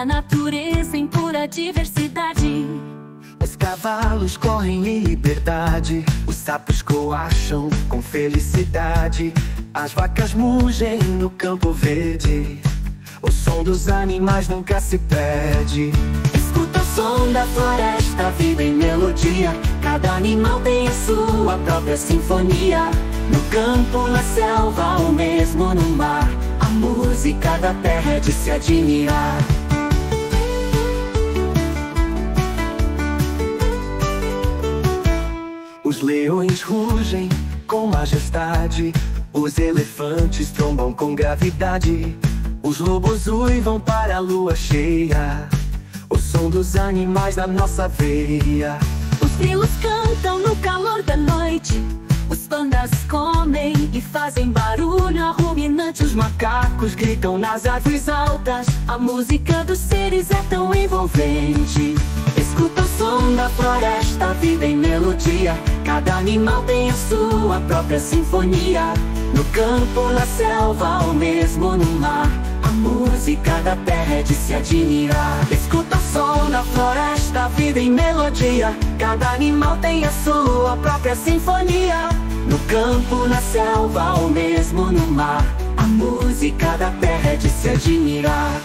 A natureza em pura diversidade. Os cavalos correm em liberdade, os sapos coacham com felicidade, as vacas mugem no campo verde, o som dos animais nunca se perde. Escuta o som da floresta, vive em melodia, cada animal tem a sua própria sinfonia. No campo, na selva ou mesmo no mar, a música da terra é de se admirar. Os leões rugem com majestade, os elefantes trombam com gravidade, os lobos uivam para a lua cheia, o som dos animais da nossa veia. Os grilos cantam no calor da noite, os pandas comem e fazem barulho arruminante. Os macacos gritam nas árvores altas, A música dos seres é tão envolvente. escuta o som da floresta, vive em melodia, cada animal tem a sua própria sinfonia. No campo, na selva ou mesmo no mar, a música da terra é de se admirar. Escuta o som da floresta, vive em melodia, cada animal tem a sua própria sinfonia. No campo, na selva ou mesmo no mar, a música da terra é de se admirar.